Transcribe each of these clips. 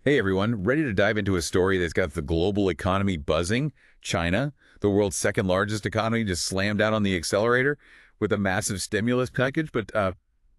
Hey everyone, ready to dive into a story that's got the global economy buzzing? China, the world's second largest economy, just slammed out on the accelerator with a massive stimulus package. But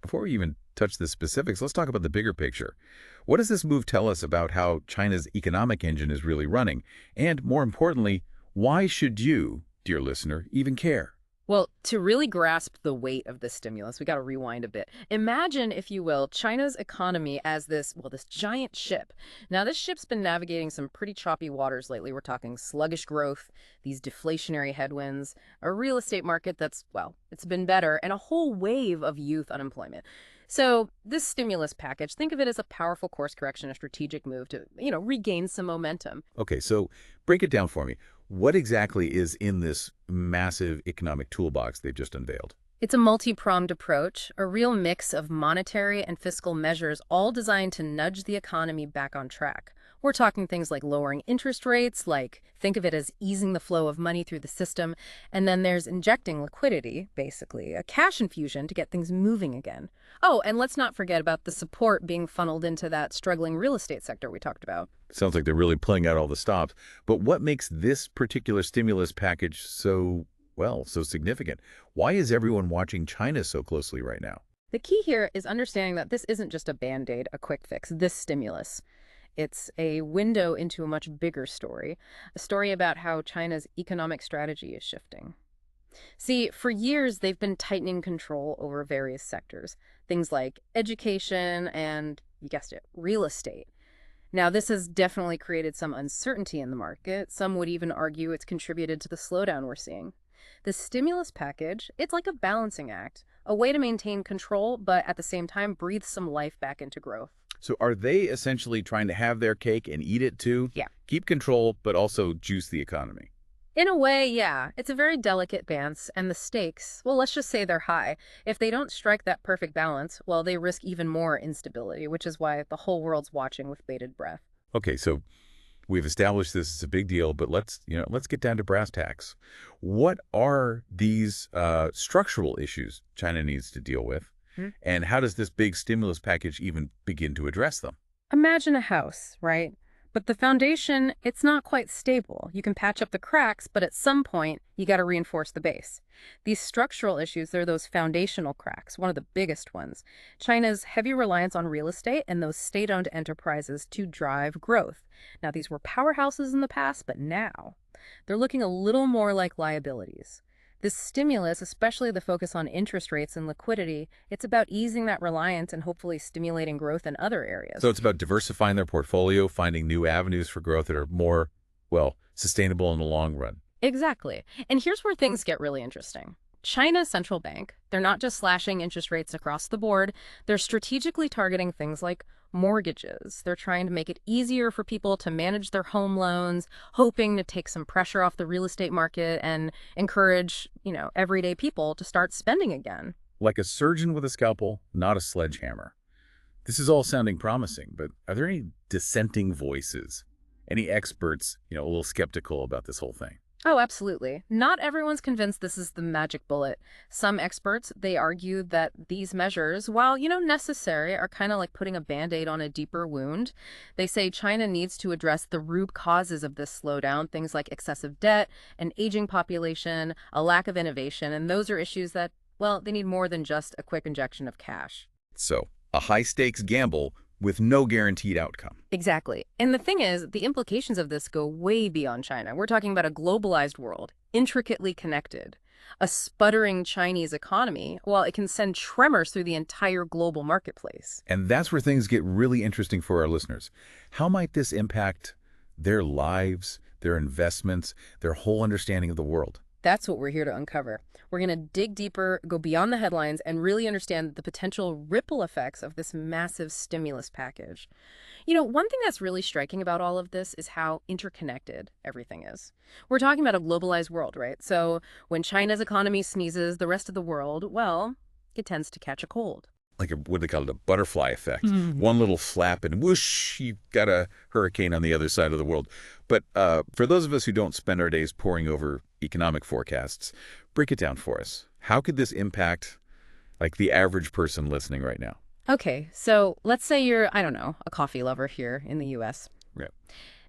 before we even touch the specifics, let's talk about the bigger picture. What does this move tell us about how China's economic engine is really running? And more importantly, why should you, dear listener, even care? Well, to really grasp the weight of this stimulus, we got to rewind a bit. Imagine, if you will, China's economy as this giant ship. Now, this ship's been navigating some pretty choppy waters lately. We're talking sluggish growth, these deflationary headwinds, a real estate market that's, well, it's been better, and a whole wave of youth unemployment. So, this stimulus package, think of it as a powerful course correction, a strategic move to, regain some momentum. Okay, so break it down for me. What exactly is in this massive economic toolbox they've just unveiled? It's a multi-pronged approach, a real mix of monetary and fiscal measures, all designed to nudge the economy back on track. We're talking things like lowering interest rates, like think of it as easing the flow of money through the system, and then there's injecting liquidity, basically, a cash infusion to get things moving again. Oh, and let's not forget about the support being funneled into that struggling real estate sector we talked about. Sounds like they're really playing out all the stops. But what makes this particular stimulus package so significant? Why is everyone watching China so closely right now? The key here is understanding that this isn't just a band-aid, a quick fix, this stimulus. It's a window into a much bigger story, a story about how China's economic strategy is shifting. See, for years, they've been tightening control over various sectors, things like education and, you guessed it, real estate. Now, this has definitely created some uncertainty in the market. Some would even argue it's contributed to the slowdown we're seeing. The stimulus package, it's like a balancing act, a way to maintain control, but at the same time breathe some life back into growth. So are they essentially trying to have their cake and eat it too? Yeah. Keep control, but also juice the economy. In a way, yeah. It's a very delicate dance, and the stakes, well, let's just say they're high. If they don't strike that perfect balance, well, they risk even more instability, which is why the whole world's watching with bated breath. Okay, so we've established this is a big deal, but let's get down to brass tacks. What are these structural issues China needs to deal with? Hmm? And how does this big stimulus package even begin to address them? Imagine a house, right? But the foundation, it's not quite stable. You can patch up the cracks, but at some point, you got to reinforce the base. These structural issues, they're those foundational cracks, one of the biggest ones. China's heavy reliance on real estate and those state-owned enterprises to drive growth. Now, these were powerhouses in the past, but now they're looking a little more like liabilities. This stimulus, especially the focus on interest rates and liquidity, it's about easing that reliance and hopefully stimulating growth in other So areas. it's about diversifying their portfolio, finding new avenues for growth that are more, sustainable in the long run. Exactly. And here's where things get really interesting. China's central bank, they're not just slashing interest rates across the board, they're strategically targeting things like mortgages. They're trying to make it easier for people to manage their home loans, hoping to take some pressure off the real estate market and encourage, everyday people to start spending again. Like a surgeon with a scalpel, not a sledgehammer. This is all sounding promising, but are there any dissenting voices? Any experts, a little skeptical about this whole thing? Oh, absolutely. Not everyone's convinced this is the magic bullet. Some experts, they argue that these measures, while, necessary, are kind of like putting a band-aid on a deeper wound. They say China needs to address the root causes of this slowdown, things like excessive debt, an aging population, a lack of innovation, and those are issues that, well, they need more than just a quick injection of cash. So, a high-stakes gamble with no guaranteed outcome. Exactly. And the thing is, the implications of this go way beyond China. We're talking about a globalized world, intricately connected. A sputtering Chinese economy, well, it can send tremors through the entire global marketplace. And that's where things get really interesting for our listeners. How might this impact their lives, their investments, their whole understanding of the world? That's what we're here to uncover. We're going to dig deeper, go beyond the headlines, and really understand the potential ripple effects of this massive stimulus package. One thing that's really striking about all of this is how interconnected everything is. We're talking about a globalized world, right? So when China's economy sneezes, the rest of the world, well, it tends to catch a cold. Like what they call it, a butterfly effect. Mhm. One little flap and whoosh, you've got a hurricane on the other side of the world. But for those of us who don't spend our days poring over economic forecasts, break it down for us. How could this impact like the average person listening right now? Okay, so let's say you're, I don't know, a coffee lover here in the US. Yeah.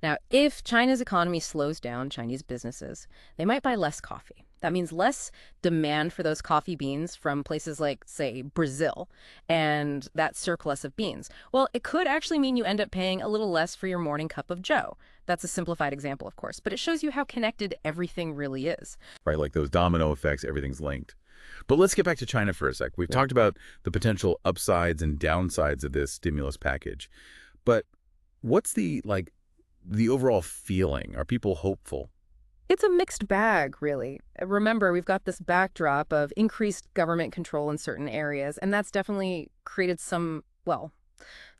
Now, if China's economy slows down Chinese businesses, they might buy less coffee. That means less demand for those coffee beans from places like, say, Brazil, and that surplus of beans. Well, it could actually mean you end up paying a little less for your morning cup of joe. That's a simplified example, of course, but it shows you how connected everything really is. Right, like those domino effects, everything's linked. But let's get back to China for a sec. We've talked about the potential upsides and downsides of this stimulus package. But what's the overall feeling? Are people hopeful? It's a mixed bag, really. Remember, we've got this backdrop of increased government control in certain areas, and that's definitely created some, well,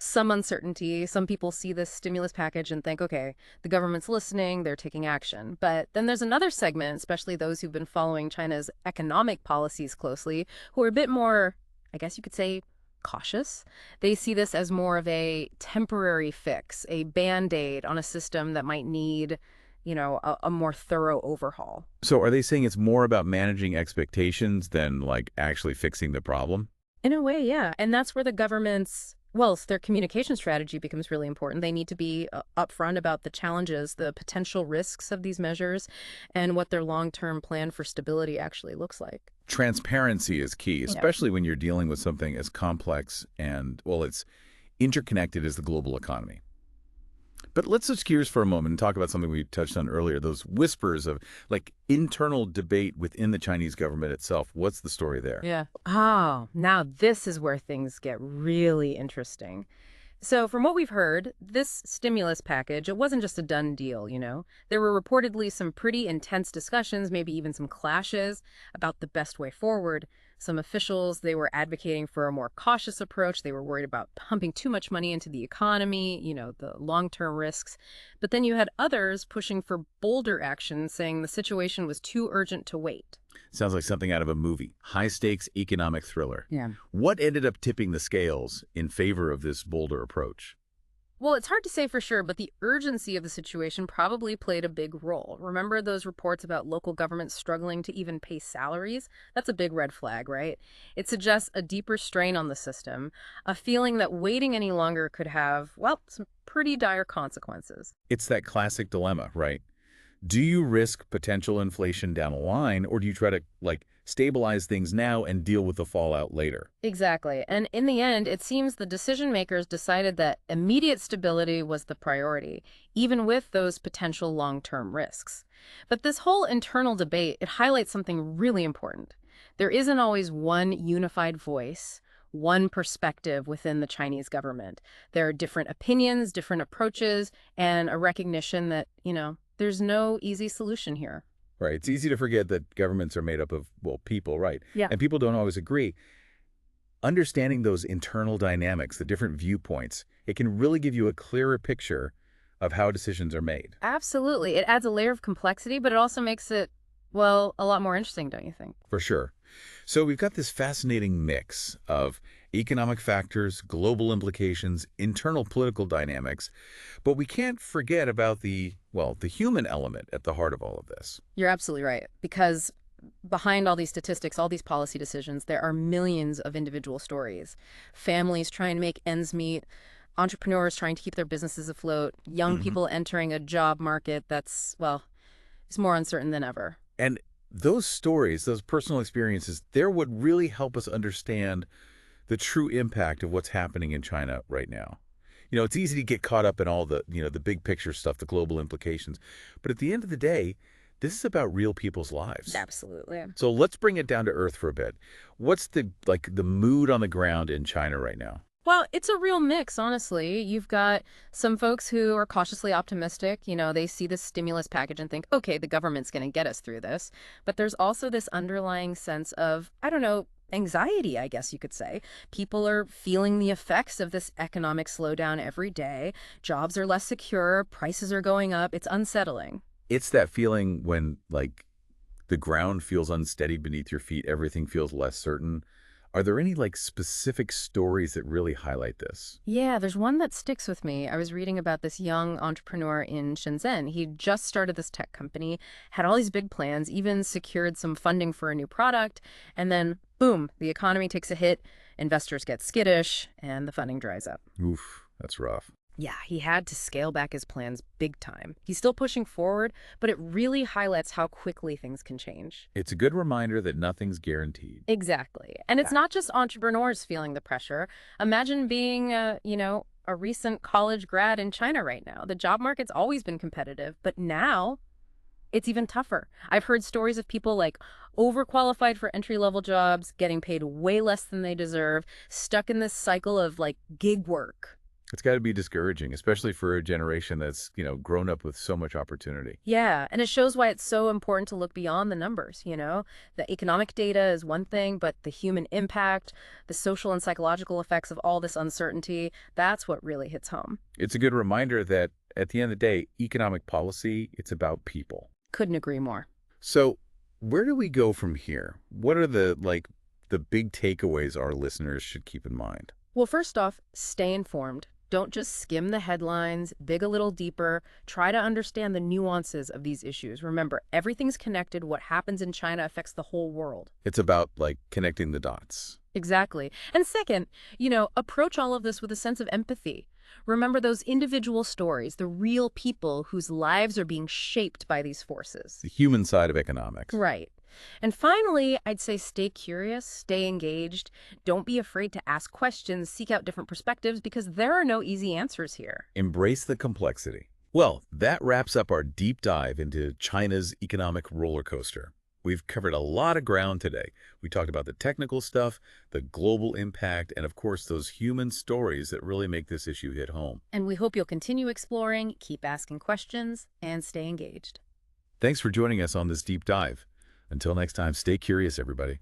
some uncertainty. Some people see this stimulus package and think, okay, the government's listening, they're taking action. But then there's another segment, especially those who've been following China's economic policies closely, who are a bit more, I guess you could say, cautious. They see this as more of a temporary fix, a band-aid on a system that might need, a more thorough overhaul. So are they saying it's more about managing expectations than like actually fixing the problem? In a way, yeah. And that's where the government's, well, their communication strategy becomes really important. They need to be upfront about the challenges, the potential risks of these measures, and what their long-term plan for stability actually looks like. Transparency is key, Yeah. especially when you're dealing with something as complex and, well, it's interconnected as the global economy. But let's switch gears for a moment and talk about something we touched on earlier, those whispers of like internal debate within the Chinese government itself. What's the story there? Yeah. Oh, now this is where things get really interesting. So from what we've heard, this stimulus package, it wasn't just a done deal. There were reportedly some pretty intense discussions, maybe even some clashes about the best way forward. Some officials, they were advocating for a more cautious approach. They were worried about pumping too much money into the economy, the long-term risks. But then you had others pushing for bolder action, saying the situation was too urgent to wait. Sounds like something out of a movie. High-stakes economic thriller. Yeah. What ended up tipping the scales in favor of this bolder approach? Well, it's hard to say for sure, but the urgency of the situation probably played a big role. Remember those reports about local governments struggling to even pay salaries? That's a big red flag, right? It suggests a deeper strain on the system, a feeling that waiting any longer could have, well, some pretty dire consequences. It's that classic dilemma, right? Do you risk potential inflation down the line, or do you try to, like, stabilize things now and deal with the fallout later? Exactly. And in the end, it seems the decision makers decided that immediate stability was the priority, even with those potential long-term risks. But this whole internal debate, it highlights something really important. There isn't always one unified voice, one perspective within the Chinese government. There are different opinions, different approaches, and a recognition that, there's no easy solution here. Right. It's easy to forget that governments are made up of, well, people, right? Yeah. And people don't always agree. Understanding those internal dynamics, the different viewpoints, it can really give you a clearer picture of how decisions are made. Absolutely. It adds a layer of complexity, but it also makes it, well, a lot more interesting, don't you think? For sure. So we've got this fascinating mix of economic factors, global implications, internal political dynamics, but we can't forget about the human element at the heart of all of this. You're absolutely right, because behind all these statistics, all these policy decisions, there are millions of individual stories. Families trying to make ends meet, entrepreneurs trying to keep their businesses afloat, young people entering a job market that's, well, it's more uncertain than ever. And those stories, those personal experiences, they're what really help us understand the true impact of what's happening in China right now. It's easy to get caught up in all the big picture stuff, the global implications. But at the end of the day, this is about real people's lives. Absolutely. So let's bring it down to earth for a bit. What's the mood on the ground in China right now? Well, it's a real mix, honestly. You've got some folks who are cautiously optimistic. They see this stimulus package and think, okay, the government's going to get us through this. But there's also this underlying sense of, I don't know, anxiety, I guess you could say. People are feeling the effects of this economic slowdown every day. Jobs are less secure, prices are going up. It's unsettling. It's that feeling when, the ground feels unsteady beneath your feet, everything feels less certain. Are there any, specific stories that really highlight this? Yeah, there's one that sticks with me. I was reading about this young entrepreneur in Shenzhen. He just started this tech company, had all these big plans, even secured some funding for a new product, and then, boom, the economy takes a hit. Investors get skittish, and the funding dries up. Oof, that's rough. Yeah, he had to scale back his plans big time. He's still pushing forward, but it really highlights how quickly things can change. It's a good reminder that nothing's guaranteed. Exactly. And it's not just entrepreneurs feeling the pressure. Imagine being, a recent college grad in China right now. The job market's always been competitive, but now it's even tougher. I've heard stories of people like overqualified for entry-level jobs, getting paid way less than they deserve, stuck in this cycle of like gig work. It's got to be discouraging, especially for a generation that's, grown up with so much opportunity. Yeah, and it shows why it's so important to look beyond the numbers. The economic data is one thing, but the human impact, the social and psychological effects of all this uncertainty, that's what really hits home. It's a good reminder that at the end of the day, economic policy, it's about people. Couldn't agree more. So where do we go from here? What are the big takeaways our listeners should keep in mind? Well, first off, stay informed. Don't just skim the headlines, dig a little deeper, try to understand the nuances of these issues. Remember, everything's connected. What happens in China affects the whole world. It's about connecting the dots. Exactly. And second, approach all of this with a sense of empathy. Remember those individual stories, the real people whose lives are being shaped by these forces. The human side of economics. Right. And finally, I'd say stay curious, stay engaged. Don't be afraid to ask questions, seek out different perspectives, because there are no easy answers here. Embrace the complexity. Well, that wraps up our deep dive into China's economic roller coaster. We've covered a lot of ground today. We talked about the technical stuff, the global impact, and of course, those human stories that really make this issue hit home. And we hope you'll continue exploring, keep asking questions, and stay engaged. Thanks for joining us on this deep dive. Until next time, stay curious, everybody.